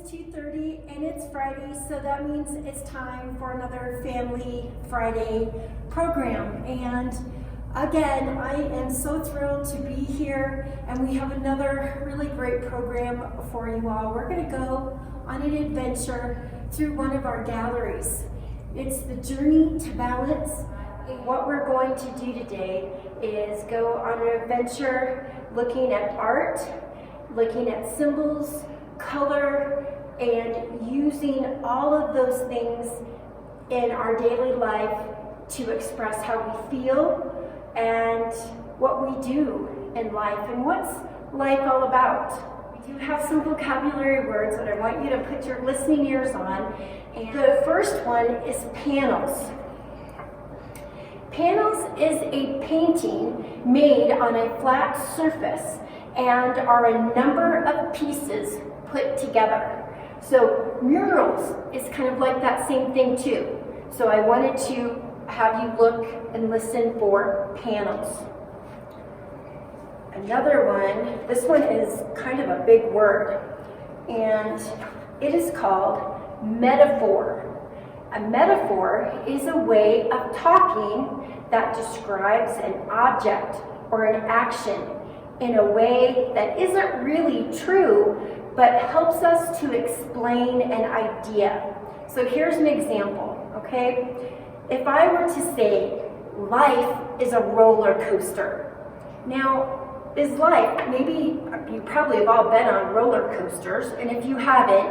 2:30 and it's Friday, so that means it's time for another Family Friday program. And again, I am so thrilled to be here, and we have another really great program for you all. We're going to go on an adventure through one of our galleries. It's the Journey to Balance. And what we're going to do today is go on an adventure looking at art, looking at symbols, color, and using all of those things in our daily life to express how we feel and what we do in life and what's life all about. We do have some vocabulary words that I want you to put your listening ears on. And the first one is panels. Panels is a painting made on a flat surface and are a number of pieces put together. So murals is kind of like that same thing too. So I wanted to have you look and listen for panels. Another one, this one is kind of a big word, and it is called metaphor. A metaphor is a way of talking that describes an object or an action in a way that isn't really true, but helps us to explain an idea. So here's an example, okay? If I were to say, life is a roller coaster. Now, is life, maybe you probably have all been on roller coasters, and if you haven't,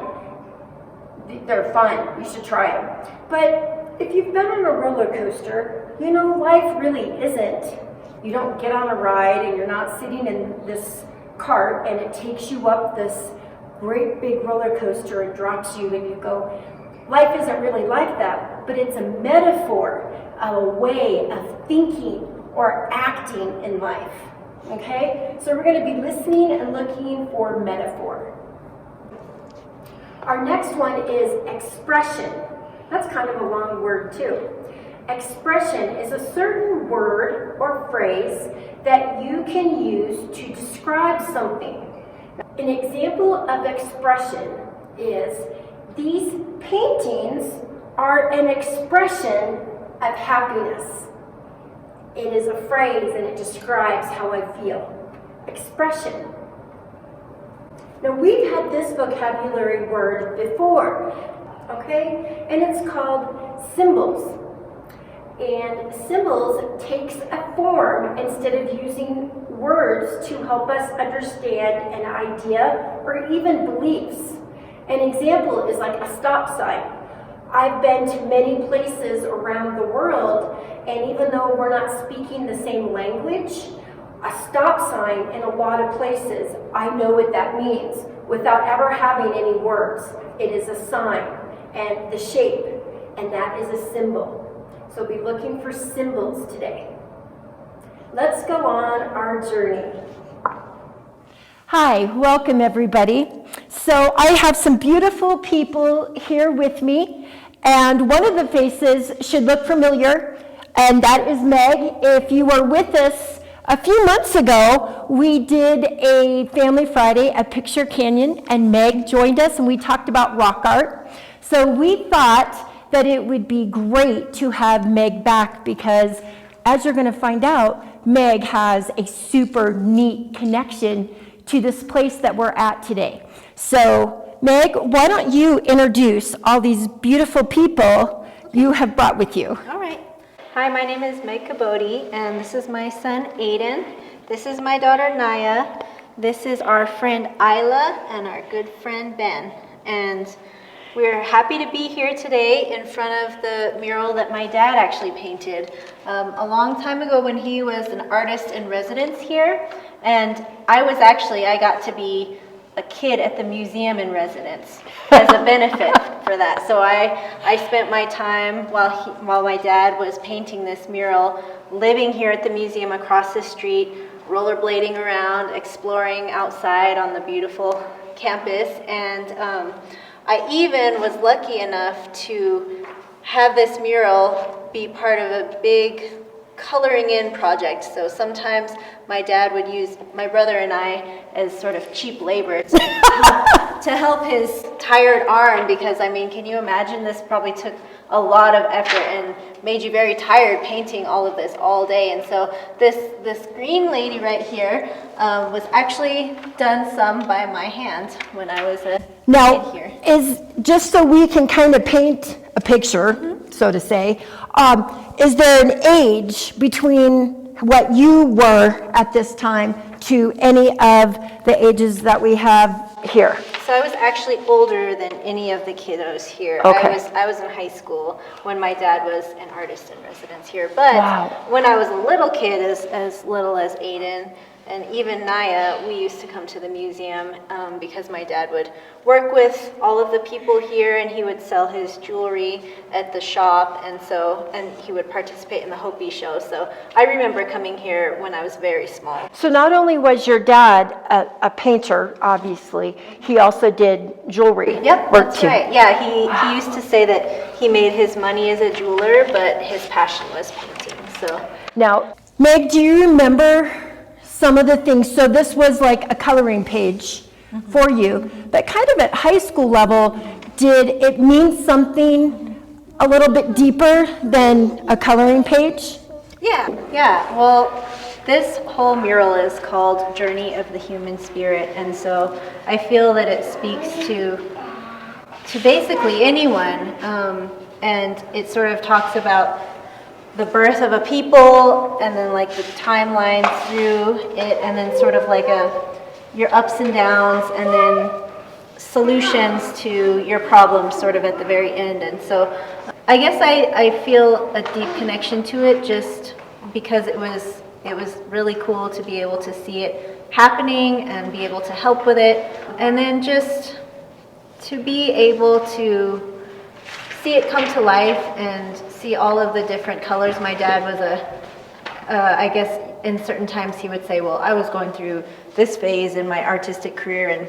they're fun, you should try them. But if you've been on a roller coaster, you know life really isn't. You don't get on a ride and you're not sitting in this cart and it takes you up this great big roller coaster and drops you and you go, life isn't really like that, but it's a metaphor, a way of thinking or acting in life. Okay? So we're going to be listening and looking for metaphor. Our next one is expression. That's kind of a long word too. Expression is a certain word or phrase that you can use to describe something. An example of expression is, these paintings are an expression of happiness. It is a phrase and it describes how I feel. Expression. Now we've had this vocabulary word before, okay? And it's called symbols. And symbols takes a form instead of using words to help us understand an idea or even beliefs. An example is like a stop sign. I've been to many places around the world, and even though we're not speaking the same language, a stop sign in a lot of places, I know what that means without ever having any words. It is a sign and the shape, and that is a symbol. So be looking for symbols today. Let's go on our journey. Hi, welcome everybody. So I have some beautiful people here with me, and one of the faces should look familiar, and that is Meg. If you were with us a few months ago, we did a Family Friday at Picture Canyon, and Meg joined us and we talked about rock art. So we thought that it would be great to have Meg back because, as you're going to find out, Meg has a super neat connection to this place that we're at today. So, Meg, why don't you introduce all these beautiful people you have brought with you? All right. Hi, my name is Meg Kabotie, and this is my son, Aiden. This is my daughter, Naya. This is our friend, Isla, and our good friend, Ben. And we're happy to be here today in front of the mural that my dad actually painted a long time ago when he was an artist in residence here. And I got to be a kid at the museum in residence as a benefit for that. So I spent my time while my dad was painting this mural, living here at the museum across the street, rollerblading around, exploring outside on the beautiful campus. And I even was lucky enough to have this mural be part of a big coloring in project. So sometimes my dad would use my brother and I as sort of cheap labor to help his tired arm, because I mean, can you imagine, this probably took a lot of effort and made you very tired painting all of this all day. And so this green lady right here was actually done some by my hand when I was a kid here. Is, just so we can kind of paint a picture, so to say, is there an age between what you were at this time to any of the ages that we have here? So I was actually older than any of the kiddos here. Okay. I was in high school when my dad was an artist in residence here. But Wow. when I was a little kid, as little as Aiden and even Naya, we used to come to the museum because my dad would work with all of the people here, and he would sell his jewelry at the shop, and he would participate in the Hopi show. So I remember coming here when I was very small. So not only was your dad a painter, obviously, he also did jewelry Yep, work that's too. right. Yeah, he used to say that he made his money as a jeweler, but his passion was painting. So Now, Meg, do you remember some of the things? So this was like a coloring page for you, but kind of at high school level, did it mean something a little bit deeper than a coloring page? yeah. Well, this whole mural is called Journey of the Human Spirit, and so I feel that it speaks to basically anyone, and it sort of talks about the birth of a people, and then like the timeline through it, and then sort of like your ups and downs, and then solutions to your problems sort of at the very end. And so I guess I feel a deep connection to it just because it was really cool to be able to see it happening and be able to help with it, and then just to be able to see it come to life and see all of the different colors. My dad was I guess in certain times he would say, well, I was going through this phase in my artistic career and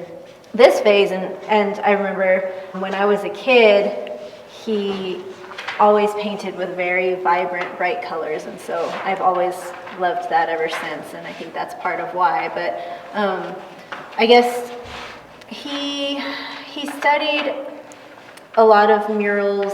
this phase, and I remember when I was a kid, he always painted with very vibrant, bright colors, and so I've always loved that ever since, and I think that's part of why. But I guess he studied a lot of murals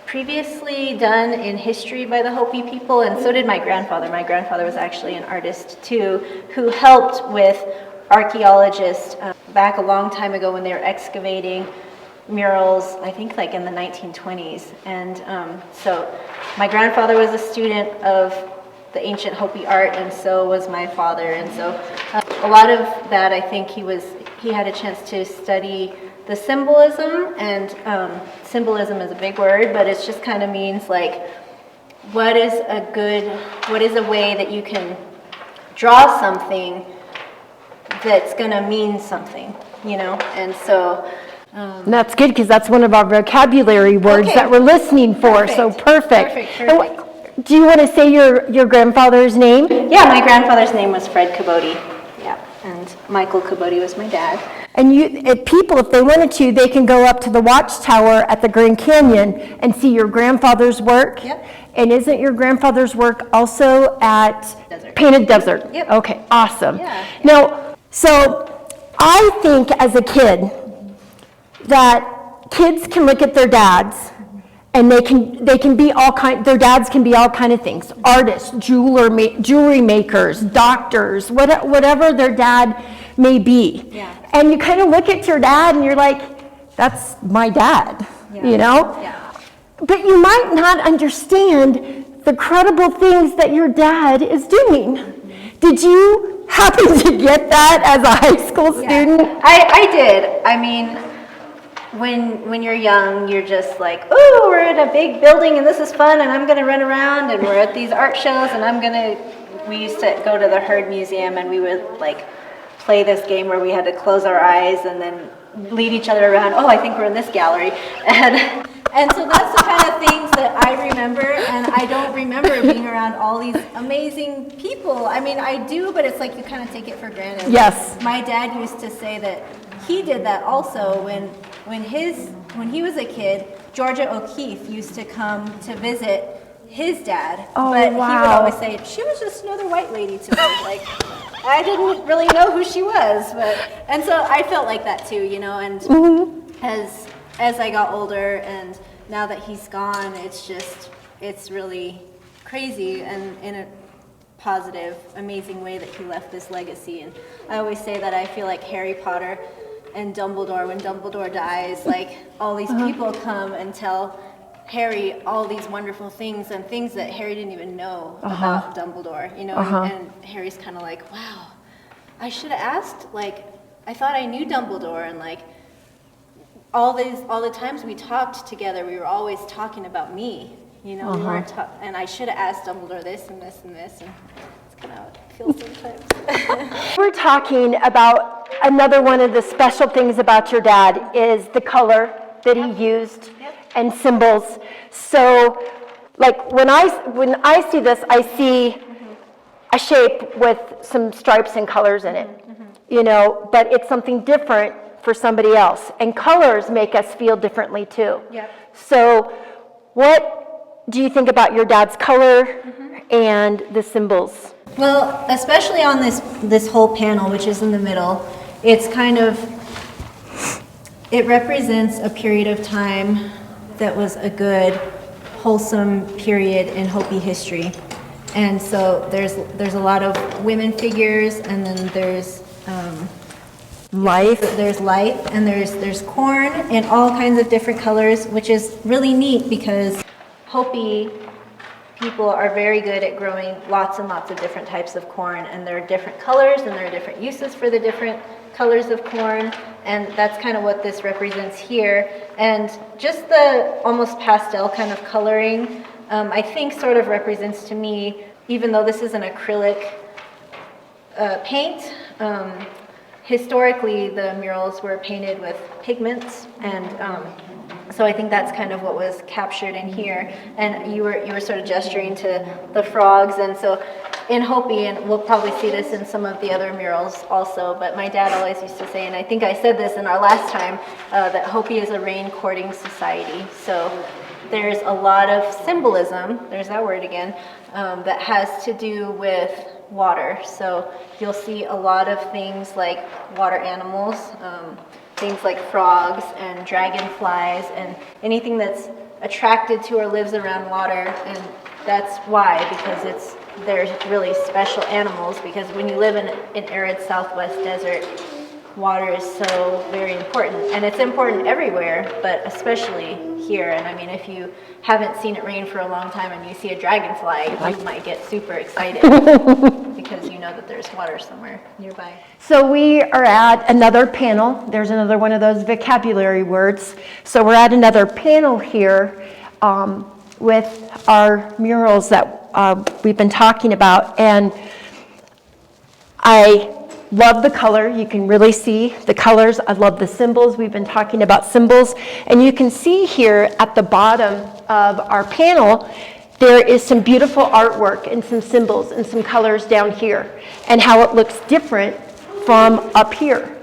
previously done in history by the Hopi people, and so did my grandfather. My grandfather was actually an artist too, who helped with archaeologists back a long time ago when they were excavating murals, I think like in the 1920s. And so my grandfather was a student of the ancient Hopi art, and so was my father. And so a lot of that, I think he had a chance to study the symbolism, and symbolism is a big word, but it just kind of means like what is a way that you can draw something that's going to mean something, you know? And so And that's good, because that's one of our vocabulary words Okay. that we're listening for, so perfect. Perfect. And do you want to say your grandfather's name? yeah, my grandfather's name was Fred Kabotie. Yeah, and Michael Kabotie was my dad. And people, if they wanted to, they can go up to the watchtower at the Grand Canyon and see your grandfather's work. Yep. And isn't your grandfather's work also at Desert. Painted Desert? Yep. Okay, awesome. Yeah. Now, so I think as a kid that kids can look at their dads and they can be their dads can be all kind of things: artists, jewelry makers, doctors, whatever their dad may be. Yeah. And you kind of look at your dad and you're like, that's my dad, you know? Yeah. But you might not understand the credible things that your dad is doing. Did you happen to get that as a high school student? I did. I mean, when you're young, you're just like, oh, we're in a big building and this is fun and I'm going to run around and we're at these art shows and we used to go to the Heard Museum and we would like play this game where we had to close our eyes and then lead each other around. Oh, I think we're in this gallery. And so that's the kind of things that I remember, and I don't remember being around all these amazing people. I mean, I do, but it's like you kind of take it for granted. Yes. My dad used to say that he did that also when he was a kid. Georgia O'Keeffe used to come to visit his dad. Oh, but he would wow. always say, she was just another white lady to me. Like, I didn't really know who she was. And so I felt like that too, you know, and as I got older and now that he's gone, it's really crazy and in a positive, amazing way that he left this legacy. And I always say that I feel like Harry Potter and Dumbledore, when Dumbledore dies, like all these people come and tell Harry all these wonderful things and things that Harry didn't even know about Dumbledore, you know, and Harry's kind of like, wow, I should have asked, like, I thought I knew Dumbledore, and like all the times we talked together, we were always talking about me, you know, we weren't and I should have asked Dumbledore this and this and this, and it's kind of how it feels sometimes. We're talking about another one of the special things about your dad is the color that he used and symbols. So, like when I see this, I see a shape with some stripes and colors in it, you know, but it's something different for somebody else. And colors make us feel differently too. So, what do you think about your dad's color and the symbols? Well, especially on this whole panel, which is in the middle, it's kind of, it represents a period of time that was a good, wholesome period in Hopi history. And so there's a lot of women figures, and then there's Life. there's light, and there's corn in all kinds of different colors, which is really neat because Hopi people are very good at growing lots and lots of different types of corn, and there are different colors and there are different uses for the different colors of corn, and that's kind of what this represents here. And just the almost pastel kind of coloring, I think sort of represents to me, even though this is an acrylic paint, historically the murals were painted with pigments, and so I think that's kind of what was captured in here. And you were sort of gesturing to the frogs, and so in Hopi, and we'll probably see this in some of the other murals also, but my dad always used to say, and I think I said this in our last time, that Hopi is a rain-courting society. So there's a lot of symbolism, there's that word again, that has to do with water. So you'll see a lot of things like water animals, things like frogs and dragonflies and anything that's attracted to or lives around water. And that's why, because they're really special animals, because when you live in an arid southwest desert, water is so very important. And it's important everywhere, but especially here. And I mean, if you haven't seen it rain for a long time and you see a dragonfly, you might get super excited because you know that there's water somewhere nearby. So we are at another panel. There's another one of those vocabulary words. So we're at another panel here with our murals that we've been talking about. And I love the color. You can really see the colors. I love the symbols. We've been talking about symbols. And you can see here at the bottom of our panel, there is some beautiful artwork and some symbols and some colors down here, and how it looks different from up here.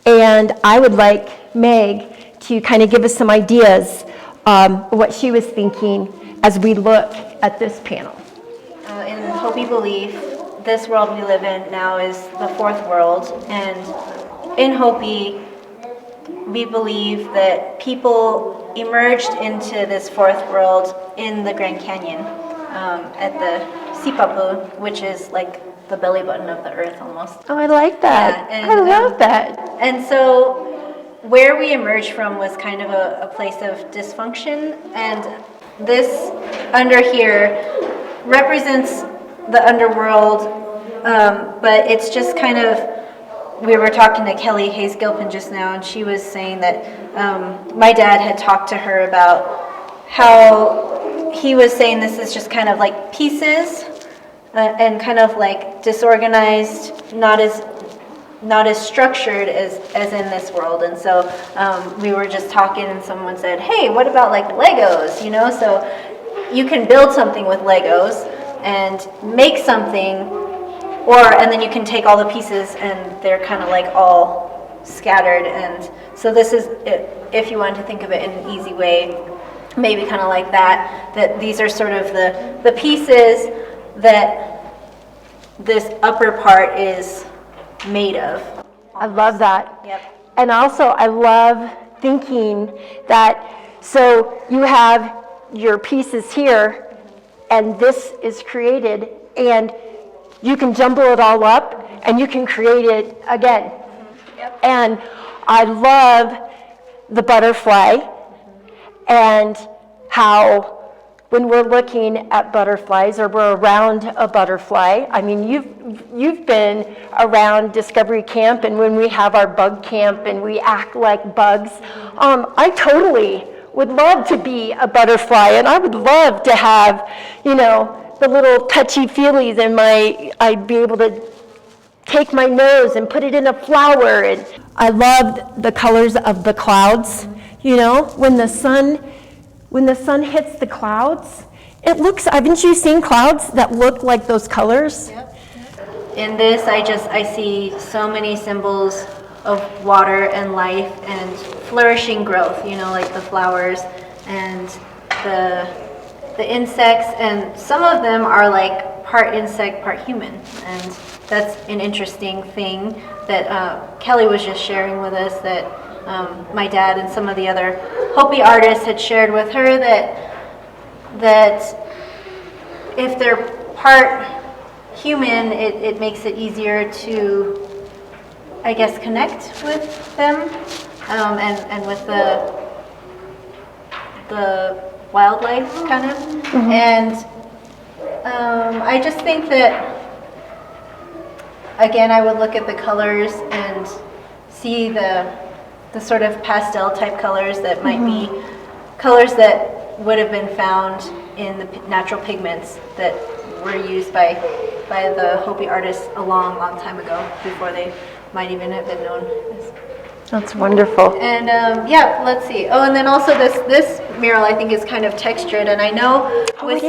And I would like Meg to kind of give us some ideas what she was thinking as we look at this panel. In Hopi belief, this world we live in now is the fourth world, and in Hopi, we believe that people emerged into this fourth world in the Grand Canyon at the Sipapu, which is like the belly button of the earth almost. Oh, I like that. Yeah, and, I love that. And so where we emerged from was kind of a place of dysfunction, and this under here represents the underworld, but it's just kind of, we were talking to Kelly Hayes Gilpin just now, and she was saying that my dad had talked to her about how he was saying this is just kind of like pieces and kind of like disorganized, not as structured as in this world. And so we were just talking, and someone said, hey, what about like Legos, you know? So you can build something with Legos and make something, and then you can take all the pieces and they're kind of like all scattered. And so this is, if you wanted to think of it in an easy way, maybe kind of like that, that these are sort of the pieces that this upper part is made of. I love that. Yep. And also, I love thinking that, so you have your pieces here, and this is created, and you can jumble it all up, and you can create it again. Yep. And I love the butterfly, and how when we're looking at butterflies or we're around a butterfly, I mean, you've been around Discovery Camp, and when we have our bug camp and we act like bugs, I totally would love to be a butterfly, and I would love to have, you know, the little touchy-feelies in I'd be able to take my nose and put it in a flower. And I loved the colors of the clouds, you know, when the sun hits the clouds, it looks, haven't you seen clouds that look like those colors? Yep. In this, I see so many symbols of water and life and flourishing growth, you know, like the flowers and the insects, and some of them are like part insect, part human, and that's an interesting thing that Kelly was just sharing with us, that my dad and some of the other Hopi artists had shared with her, that if they're part human, it makes it easier to, I guess, connect with them, and with the wildlife, kind of. Mm-hmm. And I just think that, again, I would look at the colors and see the sort of pastel type colors that might be colors that would have been found in the natural pigments that were used by the Hopi artists a long time ago, before they might even have been known as. That's wonderful. And yeah, let's see. Oh, and then also this mural, I think, is kind of textured, and I know with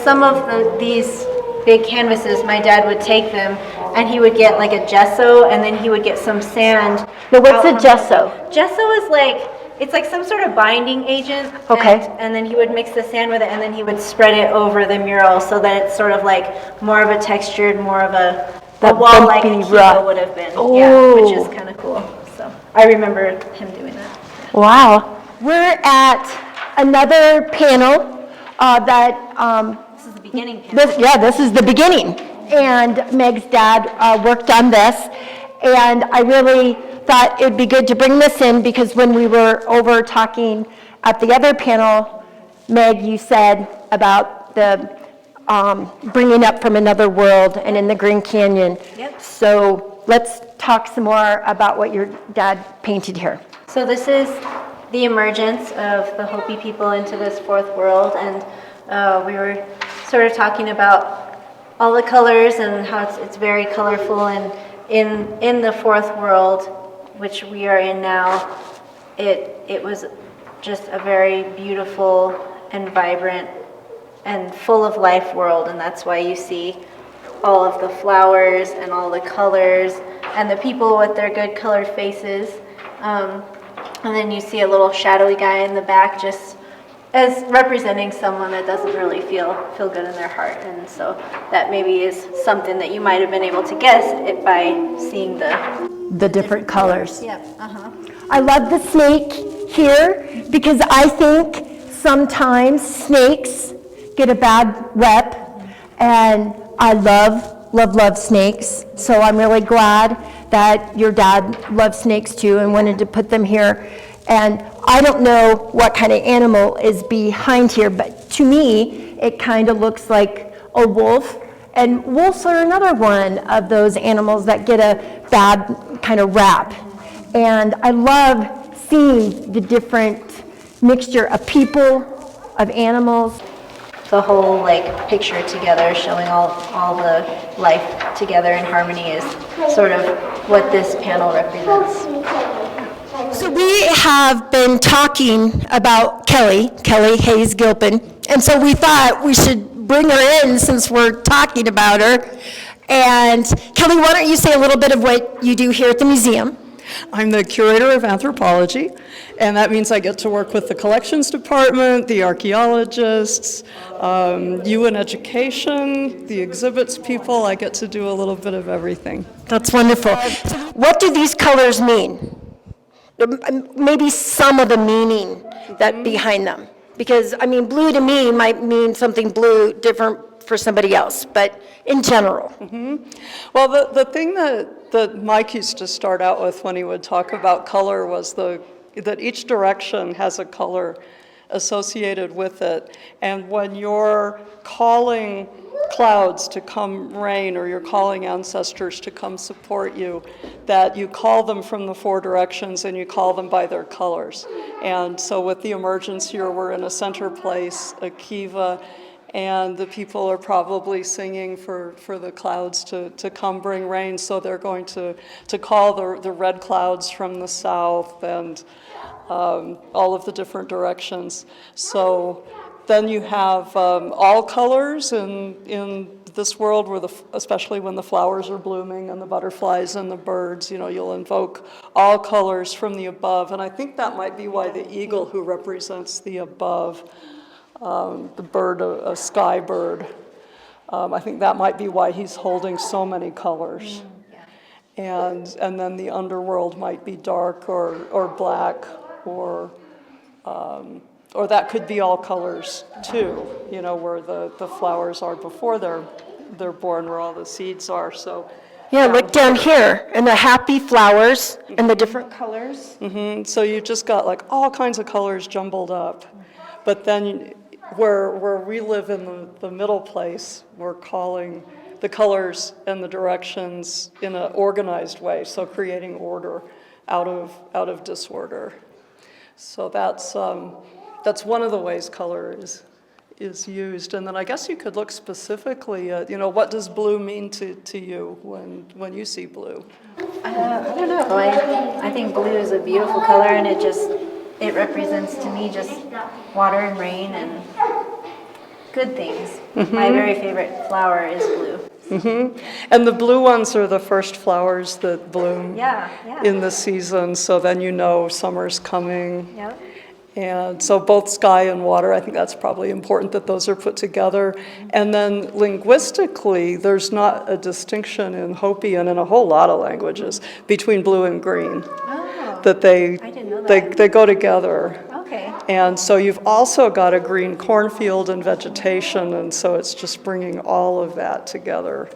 some of these big canvases, my dad would take them and he would get like a gesso, and then he would get some sand. Now, what's a gesso? Gesso is like, it's like some sort of binding agent. Okay. And then he would mix the sand with it, and then he would spread it over the mural so that it's sort of like more of a textured, more of a wall like a kibo would have been. Ooh. Yeah, which is kind of cool. So I remember him doing that. Yeah. Wow. We're at another panel that This is the beginning panel. this is the beginning. And Meg's dad worked on this, and I really thought it'd be good to bring this in, because when we were over talking at the other panel, Meg, you said about the bringing up from another world and in the Grand Canyon. Yep. So let's talk some more about what your dad painted here. So this is the emergence of the Hopi people into this fourth world, and we were sort of talking about all the colors and how it's very colorful, and in the fourth world, which we are in now, it was just a very beautiful and vibrant and full of life world, and that's why you see all of the flowers and all the colors and the people with their good colored faces, and then you see a little shadowy guy in the back, just as representing someone that doesn't really feel good in their heart. And so that maybe is something that you might have been able to guess it by seeing the different colors. Yeah. I love the snake here, because I think sometimes snakes get a bad rep, and I love snakes. So I'm really glad that your dad loves snakes too and wanted to put them here. And I don't know what kind of animal is behind here, but to me, it kind of looks like a wolf. And wolves are another one of those animals that get a bad kind of rap. And I love seeing the different mixture of people, of animals. The whole like picture together, showing all the life together in harmony, is sort of what this panel represents. So we have been talking about Kelly Hayes Gilpin, and so we thought we should bring her in since we're talking about her. And Kelly, why don't you say a little bit of what you do here at the museum? I'm the curator of anthropology, and that means I get to work with the collections department, the archaeologists, you in education, the exhibits people. I get to do a little bit of everything. That's wonderful. What do these colors mean? Maybe some of the meaning that behind them. Because, I mean, blue to me might mean something blue different for somebody else, but in general. Well, the thing that Mike used to start out with when he would talk about color was that each direction has a color associated with it. And when you're calling clouds to come rain, or you're calling ancestors to come support you, that you call them from the four directions and you call them by their colors. And so with the emergence here, we're in a center place, a kiva, and the people are probably singing for the clouds to come bring rain, so they're going to call the red clouds from the south and all of the different directions. So then you have all colors in this world, where especially when the flowers are blooming and the butterflies and the birds, you'll invoke all colors from the above. And I think that might be why the eagle, who represents the above, the bird, a sky bird, I think that might be why he's holding so many colors. And then the underworld might be dark or black, or that could be all colors too, where the flowers are before they're born, where all the seeds are. So Yeah, look down here, and the happy flowers and the different colors. So you just got like all kinds of colors jumbled up. But then where we live in the middle place, we're calling the colors and the directions in an organized way, so creating order out of disorder. So that's one of the ways color is used. And then I guess you could look specifically at, what does blue mean to you when you see blue? I don't know. I think blue is a beautiful color, and it represents to me just water and rain and good things. My very favorite flower is blue. And the blue ones are the first flowers that bloom in the season, so then summer's coming. Yep. And so both sky and water, I think that's probably important that those are put together. And then linguistically, there's not a distinction in Hopi and in a whole lot of languages between blue and green. Oh, That I didn't know that. they go together. Okay. And so you've also got a green cornfield and vegetation, and so it's just bringing all of that together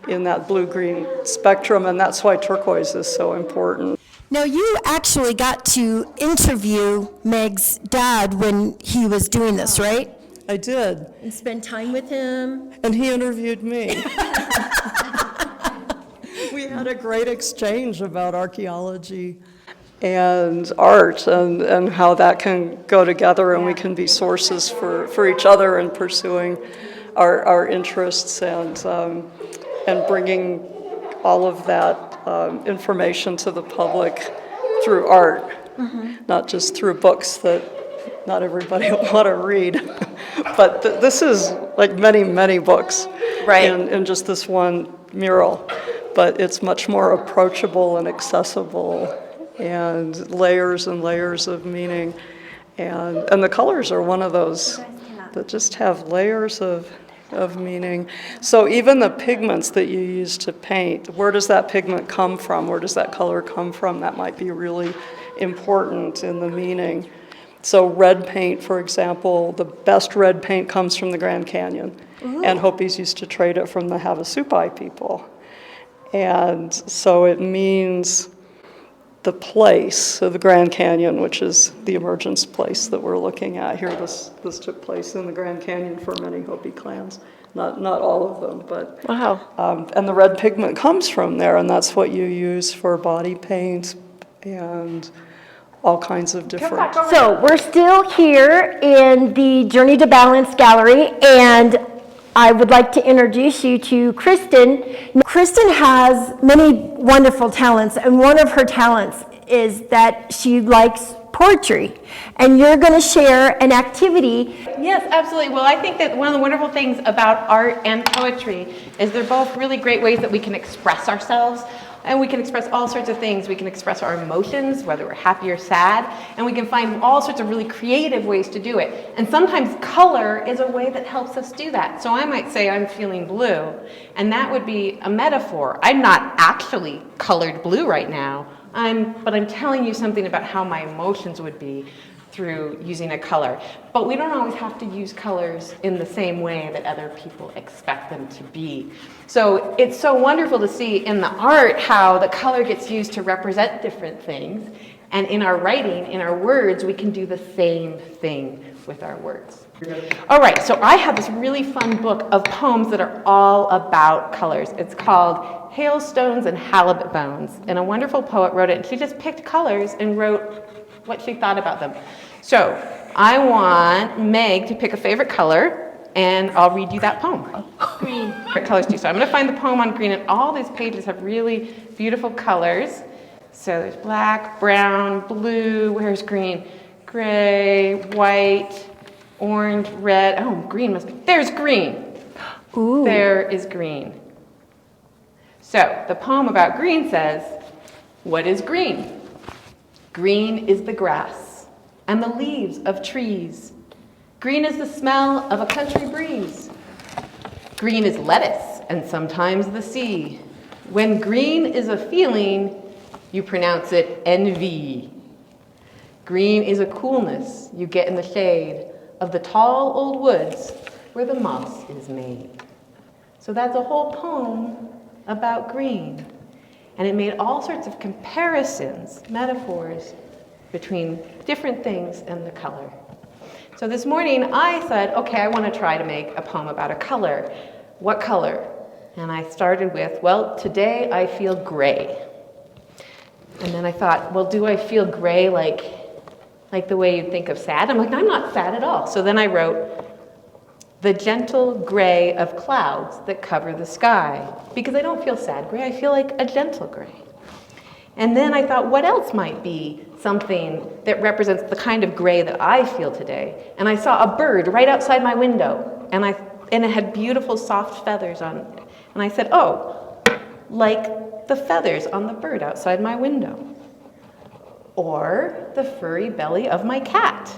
in that blue-green spectrum, and that's why turquoise is so important. Now, you actually got to interview Meg's dad when he was doing this, right? I did. And spend time with him. And he interviewed me. We had a great exchange about archaeology and art, and how that can go together, and we can be sources for each other in pursuing our interests, and bringing all of that information to the public through art, not just through books that not everybody will want to read. But this is like many, many books in just this one mural. But it's much more approachable and accessible, and layers of meaning. And the colors are one of those that just have layers of meaning. So even the pigments that you use to paint, where does that pigment come from? Where does that color come from? That might be really important in the meaning. So red paint, for example, the best red paint comes from the Grand Canyon. And Hopis used to trade it from the Havasupai people. And so it means the place, so the Grand Canyon, which is the emergence place that we're looking at here. This took place in the Grand Canyon for many Hopi clans, not all of them, but Wow. and the red pigment comes from there, and that's what you use for body paint and all kinds of different. So we're still here in the Journey to Balance Gallery, and I would like to introduce you to Kristen. Kristen has many wonderful talents, and one of her talents is that she likes poetry. And you're going to share an activity. Yes, absolutely. Well, I think that one of the wonderful things about art and poetry is they're both really great ways that we can express ourselves. And we can express all sorts of things. We can express our emotions, whether we're happy or sad, and we can find all sorts of really creative ways to do it. And sometimes color is a way that helps us do that. So I might say I'm feeling blue, and that would be a metaphor. I'm not actually colored blue right now, but I'm telling you something about how my emotions would be through using a color. But we don't always have to use colors in the same way that other people expect them to be. So it's so wonderful to see in the art how the color gets used to represent different things. And in our writing, in our words, we can do the same thing with our words. All right, so I have this really fun book of poems that are all about colors. It's called Hailstones and Halibut Bones. And a wonderful poet wrote it, and she just picked colors and wrote what she thought about them. So I want Meg to pick a favorite color, and I'll read you that poem. Green. Favorite colors too. So I'm going to find the poem on green, and all these pages have really beautiful colors. So there's black, brown, blue, where's green? Gray, white, orange, red. Oh, green must be, there's green. Ooh. There is green. So the poem about green says, what is green? Green is the grass and the leaves of trees. Green is the smell of a country breeze. Green is lettuce and sometimes the sea. When green is a feeling, you pronounce it envy. Green is a coolness you get in the shade of the tall old woods where the moss is made. So that's a whole poem about green. And it made all sorts of comparisons, metaphors, between different things and the color. So this morning I said, okay, I want to try to make a poem about a color. What color? And I started with, well, today I feel gray. And then I thought, well, do I feel gray like the way you'd think of sad? I'm like, I'm not sad at all. So then I wrote, the gentle gray of clouds that cover the sky. Because I don't feel sad gray, I feel like a gentle gray. And then I thought, what else might be something that represents the kind of gray that I feel today? And I saw a bird right outside my window, and it had beautiful soft feathers on it. And I said, oh, like the feathers on the bird outside my window. Or the furry belly of my cat.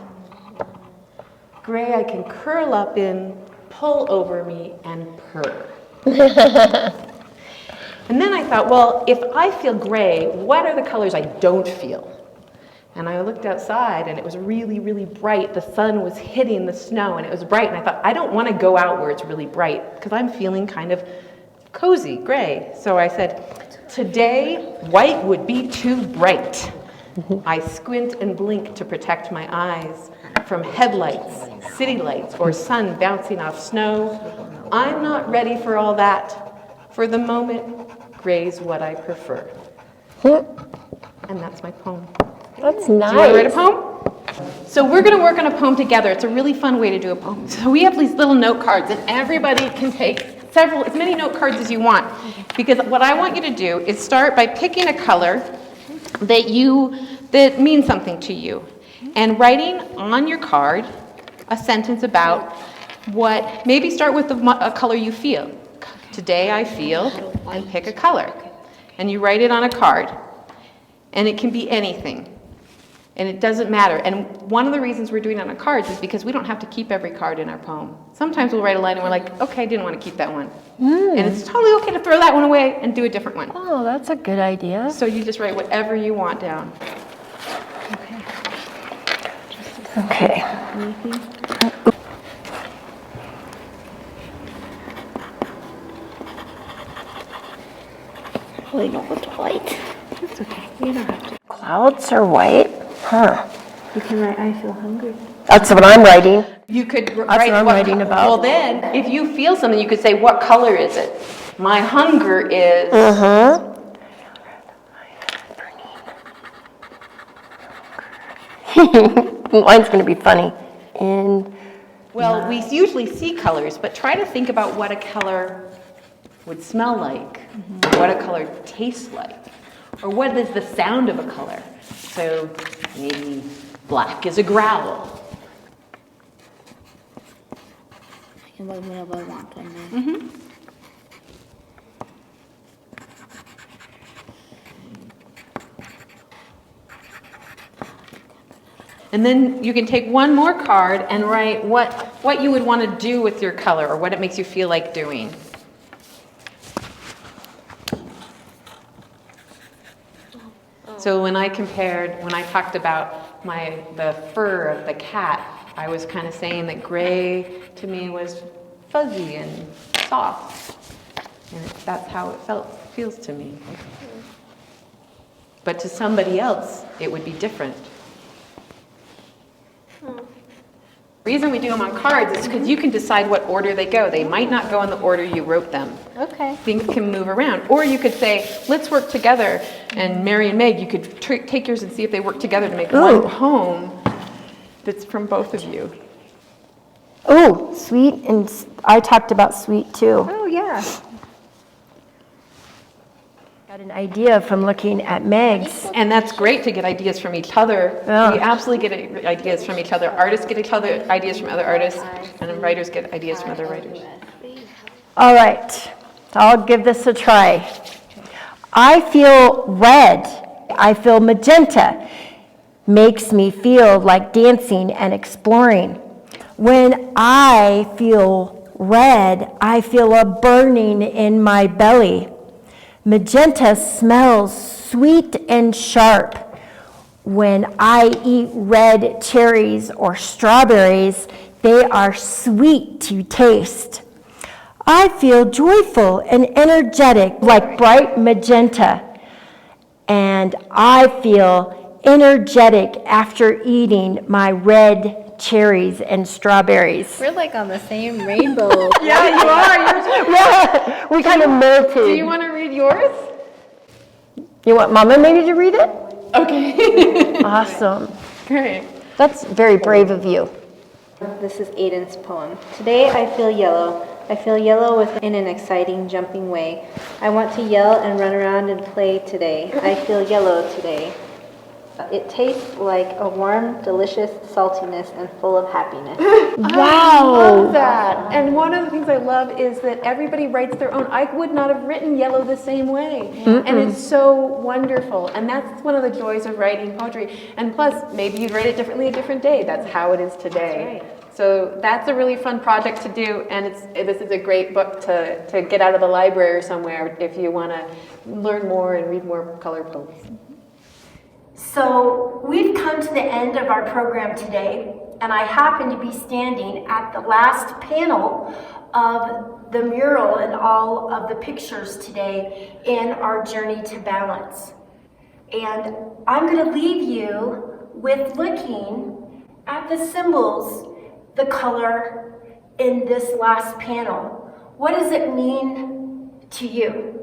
Gray I can curl up in, pull over me, and purr. And then I thought, well, if I feel gray, what are the colors I don't feel? And I looked outside, and it was really, really bright. The sun was hitting the snow, and it was bright. And I thought, I don't want to go out where it's really bright, because I'm feeling kind of cozy, gray. So I said, today, white would be too bright. I squint and blink to protect my eyes from headlights, city lights, or sun bouncing off snow. I'm not ready for all that. For the moment, gray's what I prefer. And that's my poem. That's nice. Do you want to write a poem? So we're going to work on a poem together. It's a really fun way to do a poem. So we have these little note cards, and everybody can take as many note cards as you want. Because what I want you to do is start by picking a color that means something to you, and writing on your card a sentence about maybe start with a color you feel. Today I feel, and pick a color. And you write it on a card, and it can be anything. And it doesn't matter. And one of the reasons we're doing it on cards is because we don't have to keep every card in our poem. Sometimes we'll write a line and we're like, okay, I didn't want to keep that one. And it's totally okay to throw that one away and do a different one. Oh, that's a good idea. So you just write whatever you want down. Okay. Really don't look white. That's okay. You don't have to. Clouds are white? Huh. You can write, I feel hungry. That's what I'm writing. You could what write I'm writing about. Well, then, if you feel something, you could say, what color is it? My hunger is... Mine's going to be funny. Well, we usually see colors, but try to think about what a color would smell like, or what a color tastes like, or what is the sound of a color. So maybe black is a growl. I can look whatever I want on there. And then you can take one more card and write what you would want to do with your color or what it makes you feel like doing. So when I talked about the fur of the cat, I was kind of saying that gray to me was fuzzy and soft. And that's how it feels to me. But to somebody else, it would be different. The reason we do them on cards is because you can decide what order they go. They might not go in the order you wrote them. Okay. Things can move around. Or you could say, let's work together. And Mary and Meg, you could take yours and see if they work together to make one poem that's from both of you. Oh, sweet, and I talked about sweet too. Oh, yeah. Got an idea from looking at Meg's. And that's great to get ideas from each other. Yeah. We absolutely get ideas from each other. Artists get ideas from other artists, and writers get ideas from other writers. All right, I'll give this a try. I feel red. I feel magenta. Makes me feel like dancing and exploring. When I feel red, I feel a burning in my belly. Magenta smells sweet and sharp. When I eat red cherries or strawberries, they are sweet to taste. I feel joyful and energetic like bright magenta. And I feel energetic after eating my red cherries and strawberries. We're like on the same rainbow. Yeah, you are. Yeah, we kind of melted. Do you want to read yours? You want Mama maybe to read it? Okay. Awesome. Great. That's very brave of you. This is Aiden's poem. Today I feel yellow. I feel yellow in an exciting, jumping way. I want to yell and run around and play today. I feel yellow today. It tastes like a warm, delicious saltiness and full of happiness. I love that. And one of the things I love is that everybody writes their own. I would not have written yellow the same way. And it's so wonderful. And that's one of the joys of writing poetry. And plus, maybe you'd write it differently a different day. That's how it is today. That's right. So that's a really fun project to do. And this is a great book to get out of the library or somewhere if you want to learn more and read more color poems. So we've come to the end of our program today, and I happen to be standing at the last panel of the mural and all of the pictures today in our journey to balance. And I'm going to leave you with looking at the symbols, the color in this last panel. What does it mean to you?